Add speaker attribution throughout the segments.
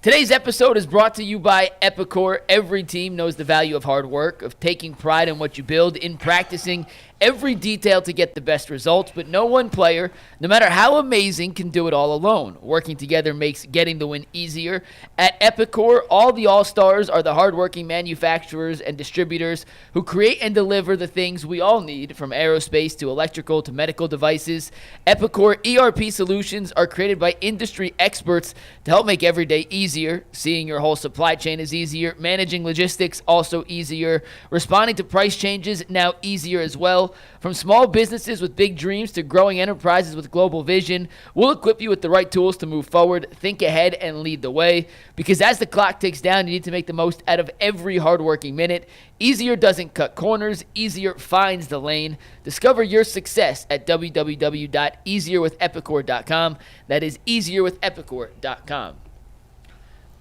Speaker 1: Today's episode is brought to you by Epicor. Every team knows the value of hard work, of taking pride in what you build, in practicing every detail to get the best results, but no one player, no matter how amazing, can do it all alone. Working together makes getting the win easier. At Epicor, all the all-stars are the hardworking manufacturers and distributors who create and deliver the things we all need, from aerospace to electrical to medical devices. Epicor ERP solutions are created by industry experts to help make every day easier. Seeing your whole supply chain is easier. Managing logistics also easier. Responding to price changes now easier as well. From small businesses with big dreams to growing enterprises with global vision, we'll equip you with the right tools to move forward, think ahead, and lead the way. Because as the clock ticks down, you need to make the most out of every hardworking minute. Easier doesn't cut corners. Easier finds the lane. Discover your success at www.easierwithepicor.com. That is easierwithepicor.com.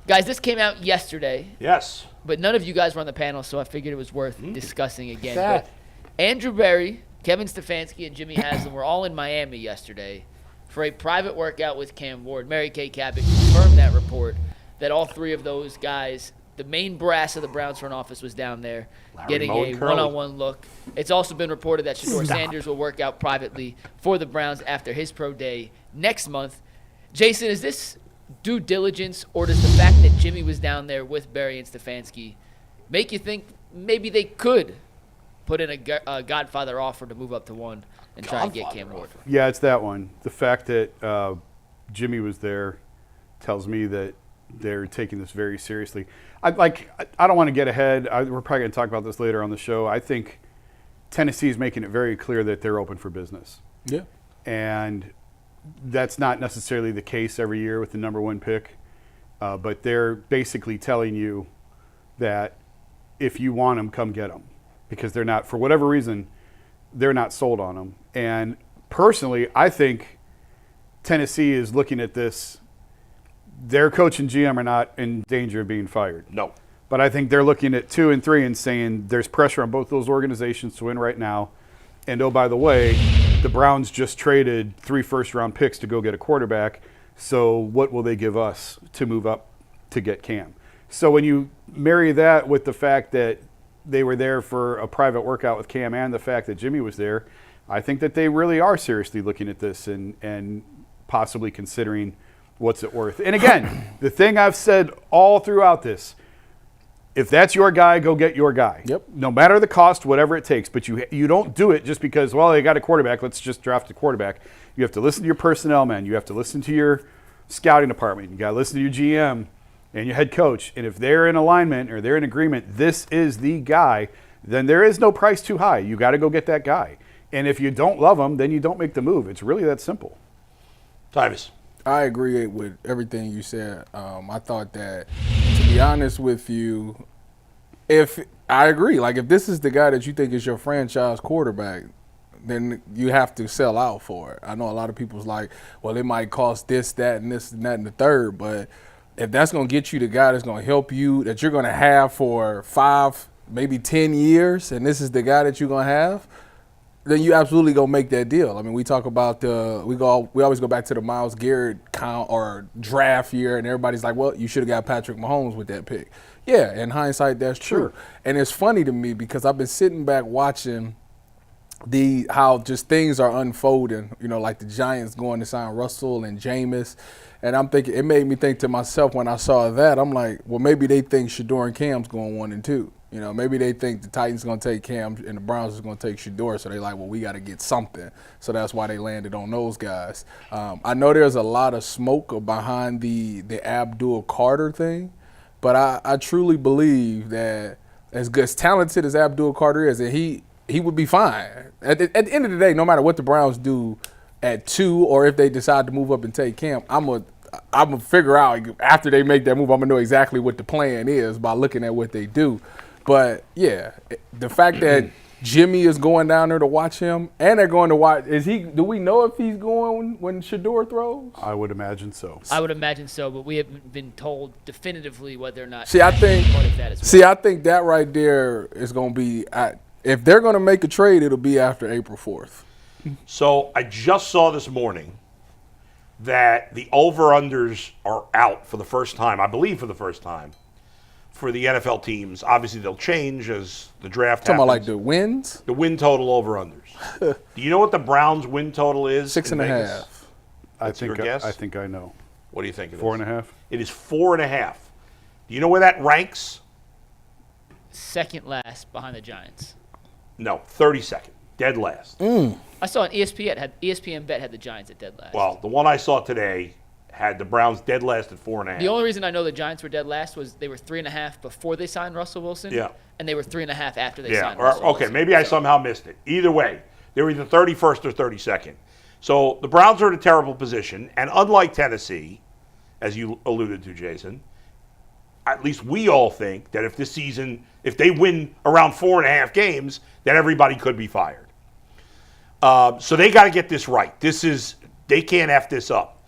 Speaker 1: Guys, this came out yesterday.
Speaker 2: Yes.
Speaker 1: But none of you guys were on the panel, so I figured it was worth discussing again. But Andrew Berry, Kevin Stefanski, and Jimmy Haslam were all in Miami yesterday for a private workout with Cam Ward. Mary Kay Cabot confirmed that report that all three of those guys, the main brass of the Browns front office, was down there getting a one-on-one look. It's also been reported that Shedeur Sanders will work out privately for the Browns after his pro day next month. Jason, is this due diligence, or does the fact that Jimmy was down there with Berry and Stefanski make you think maybe they could put in a Godfather offer to move up to one and try and get Cam Ward?
Speaker 3: Yeah, it's that one. The fact that Jimmy was there tells me that they're taking this very seriously. I don't want to get ahead. We're probably going to talk about this later on the show. I think Tennessee is making it very clear that they're open for business.
Speaker 4: Yeah.
Speaker 3: And that's not necessarily the case every year with the number one pick. But they're basically telling you that if you want them, come get them. Because they're not, for whatever reason, they're not sold on them. And personally, I think Tennessee is looking at this. Their coach and GM are not in danger of being fired.
Speaker 2: No.
Speaker 3: But I think they're looking at 2 and 3 and saying there's pressure on both those organizations to win right now. And oh, by the way, the Browns just traded 3 first-round picks to go get a quarterback. So what will they give us to move up to get Cam? So when you marry that with the fact that they were there for a private workout with Cam and the fact that Jimmy was there, I think that they really are seriously looking at this and possibly considering what's it worth. And again, the thing I've said all throughout this, if that's your guy, go get your guy.
Speaker 4: Yep.
Speaker 3: No matter the cost, whatever it takes. But you don't do it just because, well, they got a quarterback, let's just draft a quarterback. You have to listen to your personnel, man. You have to listen to your scouting department. You got to listen to your GM and your head coach. And if they're in alignment or they're in agreement, this is the guy, then there is no price too high. You got to go get that guy. And if you don't love him, then you don't make the move. It's really that simple.
Speaker 2: Tyvis.
Speaker 4: I agree with everything you said. I thought that, to be honest with you, if this is the guy that you think is your franchise quarterback, then you have to sell out for it. I know a lot of people's like, well, it might cost this, that, and this, and that, and the third, but if that's going to get you the guy that's going to help you, that you're going to have for 5, maybe 10 years, and this is the guy that you're going to have, then you absolutely go make that deal. I mean, we talk about we always go back to the Myles Garrett count or draft year, and everybody's like, well, you should have got Patrick Mahomes with that pick. Yeah, in hindsight, that's true. And it's funny to me because I've been sitting back watching how just things are unfolding, like the Giants going to sign Russell and Jameis. And I'm thinking, it made me think to myself when I saw that, I'm like, well, maybe they think Shedeur and Cam's going 1 and 2. Maybe they think the Titans going to take Cam and the Browns is going to take Shedeur. So they're like, well, we got to get something. So that's why they landed on those guys. I know there's a lot of smoke behind the Abdul Carter thing, but I truly believe that as talented as Abdul Carter is, that he would be fine. At the end of the day, no matter what the Browns do at 2 or if they decide to move up and take Cam, I'm gonna figure out after they make that move, I'm going to know exactly what the plan is by looking at what they do. But, yeah, the fact that Jimmy is going down there to watch him, and they're going to watch – do we know if he's going when Shedeur throws?
Speaker 3: I would imagine so.
Speaker 1: I would imagine so, but we haven't been told definitively whether or not
Speaker 4: I think that right there is going to be if they're going to make a trade, it'll be after April 4th.
Speaker 2: So I just saw this morning that the over-unders are out for the first time, I believe for the first time, for the NFL teams. Obviously, they'll change as the draft
Speaker 4: Talking
Speaker 2: happens.
Speaker 4: about like the wins?
Speaker 2: The win total over-unders. Do you know what the Browns' win total is?
Speaker 4: 6.5.
Speaker 3: I
Speaker 2: Your guess?
Speaker 3: think I know.
Speaker 2: What do you think it is?
Speaker 3: 4.5.
Speaker 2: It is 4.5. Do you know where that ranks?
Speaker 1: Second last behind the Giants.
Speaker 2: No, 32nd. Dead last.
Speaker 1: I saw an ESPN bet had the Giants at dead last.
Speaker 2: Well, the one I saw today had the Browns dead last at 4.5.
Speaker 1: The only reason I know the Giants were dead last was they were 3.5 before they signed Russell Wilson.
Speaker 2: Yeah.
Speaker 1: And they were 3.5 after they
Speaker 2: Yeah.
Speaker 1: signed Russell
Speaker 2: Okay.
Speaker 1: Wilson.
Speaker 2: Maybe I somehow missed it. Either way, they were either 31st or 32nd. So the Browns are in a terrible position, and unlike Tennessee, as you alluded to, Jason, at least we all think that if this season, if they win around 4.5 games, then everybody could be fired. So they got to get this right. They can't F this up.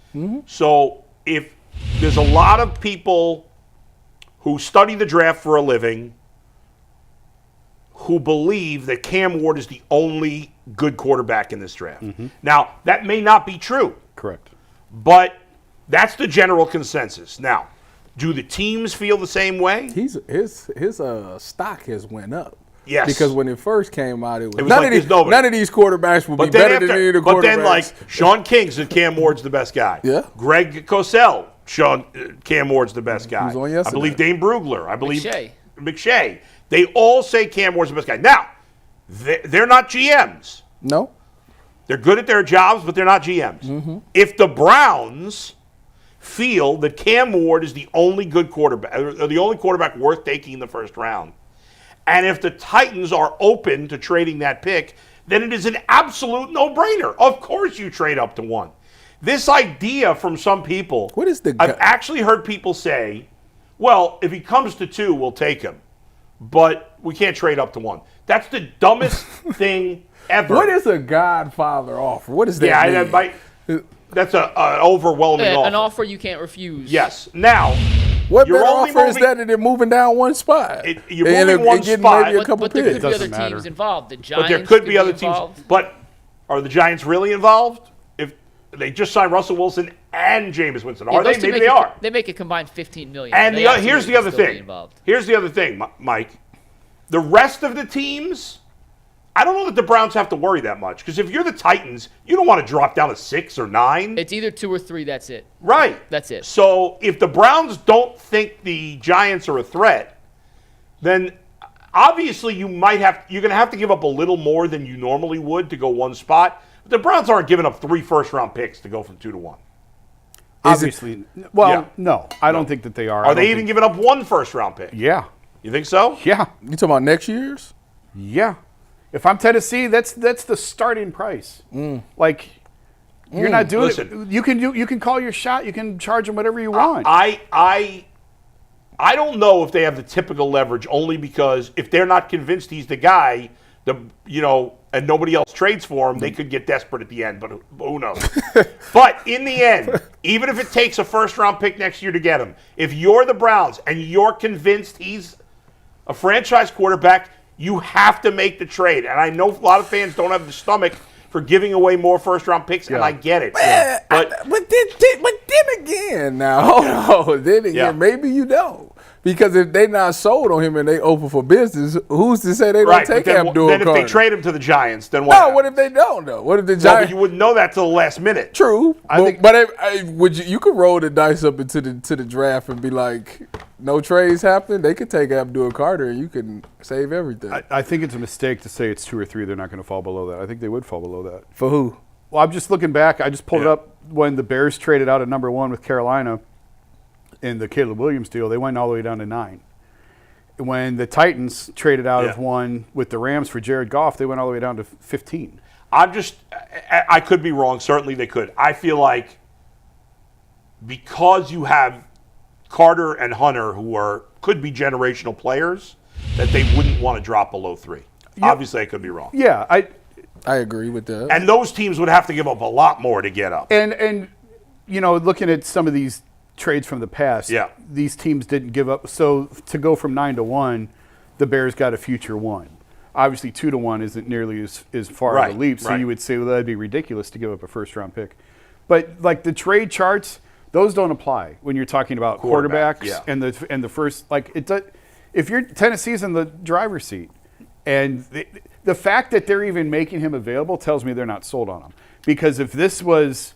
Speaker 2: So if there's a lot of people who study the draft for a living who believe that Cam Ward is the only good quarterback in this draft. Now, that may not be true,
Speaker 3: Correct.
Speaker 2: but that's the general consensus. Now, do the teams feel the same way?
Speaker 4: His stock has went up.
Speaker 2: Yes.
Speaker 4: Because when it first came out, it was
Speaker 2: like
Speaker 4: none
Speaker 2: there's
Speaker 4: of
Speaker 2: nobody.
Speaker 4: none of these quarterbacks will be
Speaker 2: But then,
Speaker 4: better than any of the
Speaker 2: but
Speaker 4: quarterbacks.
Speaker 2: then, like, Sean King said Cam Ward's the best guy.
Speaker 4: Yeah.
Speaker 2: Greg Cosell, Cam Ward's the best guy.
Speaker 4: was on
Speaker 2: I
Speaker 4: yesterday.
Speaker 2: believe Dane Brugler. I believe
Speaker 1: McShay.
Speaker 2: McShay. They all say Cam Ward's the best guy. Now, they're not GMs.
Speaker 4: No.
Speaker 2: They're good at their jobs, but they're not GMs. If the Browns feel that Cam Ward is the only good quarterback, or the only quarterback worth taking in the first round, and if the Titans are open to trading that pick, then it is an absolute no-brainer. Of course you trade up to 1. This idea from some people,
Speaker 4: What is the
Speaker 2: I've actually heard people say, well, if he comes to 2, we'll take him. But we can't trade up to 1. That's the dumbest thing ever.
Speaker 4: What is a Godfather offer? What does that mean?
Speaker 2: That's an overwhelming offer.
Speaker 1: An offer you can't refuse.
Speaker 2: Yes. Now,
Speaker 4: What
Speaker 2: you're
Speaker 4: better
Speaker 2: only
Speaker 4: offer is
Speaker 2: moving-
Speaker 4: that than moving down one spot?
Speaker 2: you're
Speaker 4: And
Speaker 2: moving one
Speaker 4: getting
Speaker 2: spot.
Speaker 4: maybe a couple
Speaker 1: But there could
Speaker 4: picks.
Speaker 1: be other
Speaker 3: Doesn't matter.
Speaker 1: teams involved. The Giants
Speaker 2: But there could be other teams.
Speaker 1: involved.
Speaker 2: But are the Giants really involved? If they just signed Russell Wilson and Jameis Winston, are
Speaker 1: Those
Speaker 2: they?
Speaker 1: two
Speaker 2: Maybe
Speaker 1: make
Speaker 2: they
Speaker 1: a-
Speaker 2: are.
Speaker 1: They make a combined $15 million.
Speaker 2: And
Speaker 1: They
Speaker 2: here's the
Speaker 1: absolutely
Speaker 2: other
Speaker 1: still be
Speaker 2: thing.
Speaker 1: involved.
Speaker 2: Here's the other thing, Mike. The rest of the teams, I don't know that the Browns have to worry that much. Because if you're the Titans, you don't want to drop down to 6 or 9.
Speaker 1: It's either 2 or 3. That's it.
Speaker 2: Right.
Speaker 1: That's it.
Speaker 2: So if the Browns don't think the Giants are a threat, then obviously you're going to have to give up a little more than you normally would to go one spot. But the Browns aren't giving up 3 first-round picks to go from 2 to 1.
Speaker 3: Obviously. Well,
Speaker 2: Yeah.
Speaker 3: no. I don't think that they are.
Speaker 2: Are they even giving up 1 first-round pick?
Speaker 3: Yeah.
Speaker 2: You think so?
Speaker 3: Yeah.
Speaker 4: You talking about next year's?
Speaker 3: Yeah. If I'm Tennessee, that's the starting price. Like, you're not doing
Speaker 2: Listen.
Speaker 3: it. You can call your shot. You can charge them whatever you want.
Speaker 2: I don't know if they have the typical leverage, only because if they're not convinced he's the guy, and nobody else trades for him, they could get desperate at the end, but who knows? But in the end, even if it takes a first-round pick next year to get him, if you're the Browns and you're convinced he's a franchise quarterback, you have to make the trade. And I know a lot of fans don't have the stomach for giving away more first-round picks, and I get it.
Speaker 4: But then again, now hold on. Then again,
Speaker 2: Yeah.
Speaker 4: maybe you don't. Because if they not sold on him and they open for business, who's to say they don't take
Speaker 2: then,
Speaker 4: Abdul
Speaker 2: then if
Speaker 4: Carter?
Speaker 2: they trade him to the Giants, then what?
Speaker 4: No,
Speaker 2: happens?
Speaker 4: what if they don't though? What if the
Speaker 2: Well,
Speaker 4: Giants?
Speaker 2: but you wouldn't know that till the last minute.
Speaker 4: True,
Speaker 3: I think-
Speaker 4: but would you could roll the dice up into the draft and be like, no trades happening. They could take Abdul Carter and you can save everything.
Speaker 3: I think it's a mistake to say it's 2 or 3. They're not going to fall below that. I think they would fall below that.
Speaker 4: For who?
Speaker 3: Well, I'm just looking back. I just pulled it
Speaker 2: Yeah.
Speaker 3: up when the Bears traded out at number 1 with Carolina in the Caleb Williams deal. They went all the way down to 9. When the Titans traded out of 1 with the Rams for Jared Goff, they went all the way down to 15.
Speaker 2: I could be wrong. Certainly they could. I feel like because you have Carter and Hunter, who could be generational players, that they wouldn't want to drop below 3. Obviously, I could be wrong.
Speaker 3: Yeah,
Speaker 4: I agree with that.
Speaker 2: And those teams would have to give up a lot more to get up.
Speaker 3: and looking at some of these trades from the past, these teams didn't give up. So to go from 9 to 1, the Bears got a future 1. Obviously, 2 to 1 isn't nearly as far of a leap. So you would say, well, that'd be ridiculous to give up a first-round pick. But like the trade charts, those don't apply when you're talking about quarterbacks
Speaker 2: yeah.
Speaker 3: and the first like it does. If you're Tennessee's in the driver's seat, and the fact that they're even making him available tells me they're not sold on him. Because if this was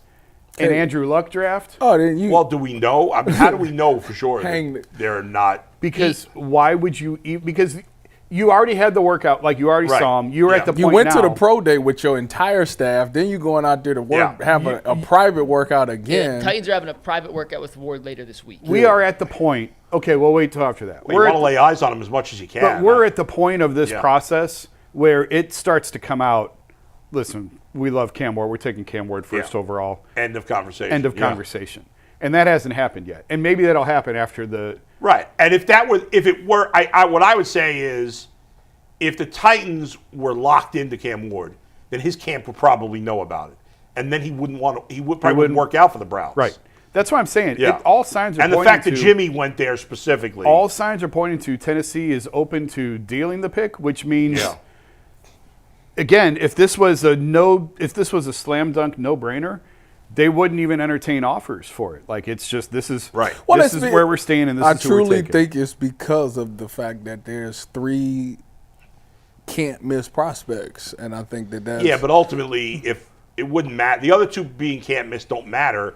Speaker 3: an Andrew Luck draft,
Speaker 4: then
Speaker 2: well, do we know? I mean, how do we know for sure that they're not?
Speaker 3: Because why would you? Because you already had the workout, like you already saw him. You were at the point
Speaker 4: you went
Speaker 3: now.
Speaker 4: to the pro day with your entire staff. Then you going out there to work, have a private workout again.
Speaker 1: Yeah, Titans are having a private workout with Ward later this week.
Speaker 3: We are at the point. Okay, we'll wait till after that.
Speaker 2: Well, you want to lay eyes on him as much as you can.
Speaker 3: But we're at the point of this process where it starts to come out. Listen, we love Cam Ward. We're taking Cam Ward first overall.
Speaker 2: End of conversation.
Speaker 3: End of conversation. And that hasn't happened yet. And maybe that'll happen after the
Speaker 2: right. And if it were, what I would say is, if the Titans were locked into Cam Ward, then his camp would probably know about it, and then he probably wouldn't work out for the Browns.
Speaker 3: Right. That's what I'm saying.
Speaker 2: Yeah.
Speaker 3: All signs are
Speaker 2: and the
Speaker 3: pointing
Speaker 2: fact that Jimmy went there specifically.
Speaker 3: All signs are pointing to Tennessee is open to dealing the pick, which means, again, if this was a slam dunk no brainer, they wouldn't even entertain offers for it. Like it's just this is
Speaker 2: right.
Speaker 3: Well, this is where we're staying, and this is who we're taking.
Speaker 4: I truly think it's because of the fact that there's 3 can't miss prospects, and I think that's
Speaker 2: but ultimately, if it wouldn't matter, the other 2 being can't miss don't matter.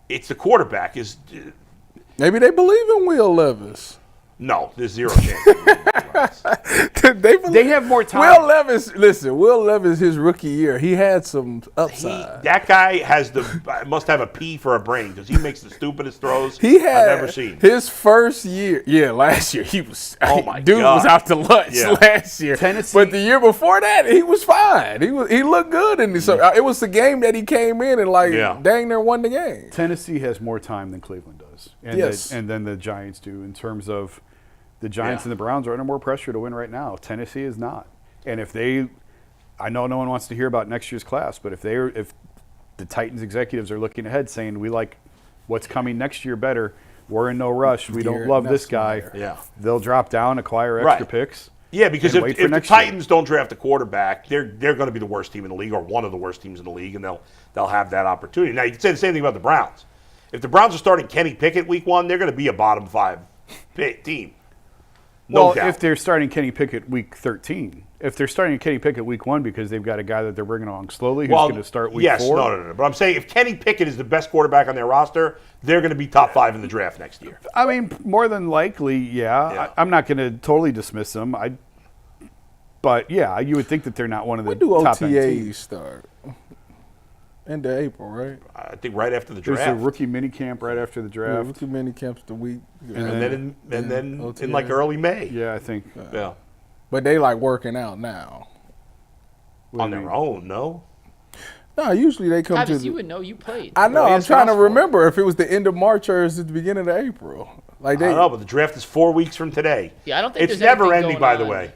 Speaker 2: It's the quarterback is.
Speaker 4: Maybe they believe in Will Levis.
Speaker 2: No, there's 0 chance.
Speaker 3: They have more time.
Speaker 4: Will Levis, his rookie year, he had some upside.
Speaker 2: That guy must have a P for a brain because he makes the stupidest throws
Speaker 4: I've
Speaker 2: ever seen.
Speaker 4: His first year, last year he was.
Speaker 2: Oh my
Speaker 4: dude
Speaker 2: God.
Speaker 4: was out to lunch last year.
Speaker 3: Tennessee,
Speaker 4: but the year before that, he was fine. He looked good, and so it was the game that he came in and dang near won the game.
Speaker 3: Tennessee has more time than Cleveland does, and then the Giants do in terms of. The Giants and the Browns are under more pressure to win right now. Tennessee is not. And I know no one wants to hear about next year's class, but if the Titans executives are looking ahead saying we like what's coming next year better, we're in no rush, we don't love this guy, they'll drop down, acquire extra picks.
Speaker 2: Yeah, because if the Titans don't draft a quarterback, they're going to be the worst team in the league or one of the worst teams in the league, and they'll have that opportunity. Now, you can say the same thing about the Browns. If the Browns are starting Kenny Pickett week 1, they're going to be a bottom 5 team. No doubt.
Speaker 3: If they're starting Kenny Pickett week 13, if they're starting Kenny Pickett week 1 because they've got a guy that they're bringing along slowly who's going to start week 4.
Speaker 2: No. But I'm saying if Kenny Pickett is the best quarterback on their roster, they're going to be top 5 in the draft next year.
Speaker 3: I mean, more than likely, I'm not going to totally dismiss them. But you would think that they're not one of the top end teams.
Speaker 4: When do OTAs start? End of April, right?
Speaker 2: I think right after the draft.
Speaker 3: There's a rookie mini camp right after the draft.
Speaker 4: Rookie mini camp's the week.
Speaker 2: And then in like early May.
Speaker 3: Yeah, I think.
Speaker 2: Yeah.
Speaker 4: But they like working out now.
Speaker 2: On their own, no?
Speaker 4: No, usually they come
Speaker 1: Travis,
Speaker 4: to.
Speaker 1: you would know. You played.
Speaker 4: I know. I'm trying to remember if it was the end of March or is it the beginning of April.
Speaker 2: I don't know, but the draft is 4 weeks from today.
Speaker 1: Yeah, I don't think
Speaker 2: it's
Speaker 1: there's
Speaker 2: never
Speaker 1: anything
Speaker 2: ending.
Speaker 1: going
Speaker 2: By the
Speaker 1: on.
Speaker 2: way,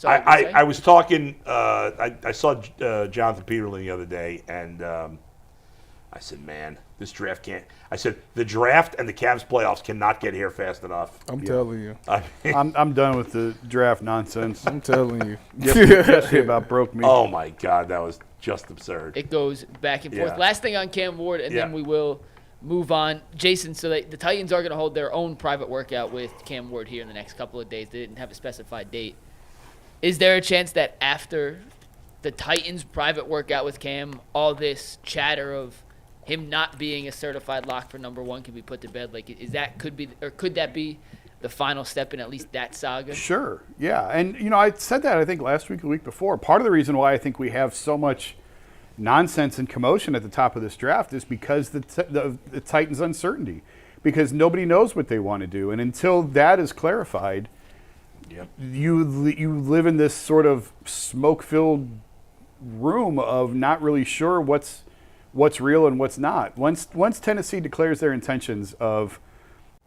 Speaker 1: So
Speaker 2: I was talking. I saw Jonathan Peterlin the other day, and I said, "Man, this draft can't." I said, "The draft and the Cavs playoffs cannot get here fast enough."
Speaker 4: I'm telling you.
Speaker 3: I'm done with the draft nonsense.
Speaker 4: I'm telling you.
Speaker 3: Yesterday about broke me.
Speaker 2: Oh my God, that was just absurd.
Speaker 1: It goes back and forth.
Speaker 2: Yeah.
Speaker 1: Last thing on Cam Ward, and then we will move on. Jason, so the Titans are going to hold their own private workout with Cam Ward here in the next couple of days. They didn't have a specified date. Is there a chance that after the Titans' private workout with Cam, all this chatter of him not being a certified lock for number 1 can be put to bed? Like, could that be the final step in at least that saga?
Speaker 3: Sure, yeah. And, I said that, I think, last week or the week before. Part of the reason why I think we have so much nonsense and commotion at the top of this draft is because the Titans' uncertainty. Because nobody knows what they want to do. And until that is clarified, you live in this sort of smoke-filled room of not really sure what's real and what's not. Once Tennessee declares their intentions of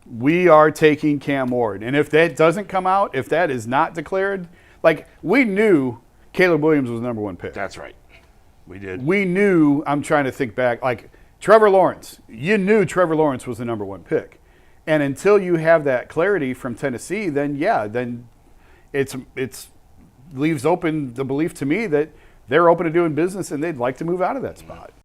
Speaker 3: we are taking Cam Ward, and if that doesn't come out, if that is not declared, like we knew Caleb Williams was the number 1 pick.
Speaker 2: That's right. We did.
Speaker 3: We knew, I'm trying to think back, like Trevor Lawrence. You knew Trevor Lawrence was the number 1 pick. And until you have that clarity from Tennessee, then it's leaves open the belief to me that they're open to doing business and they'd like to move out of that spot.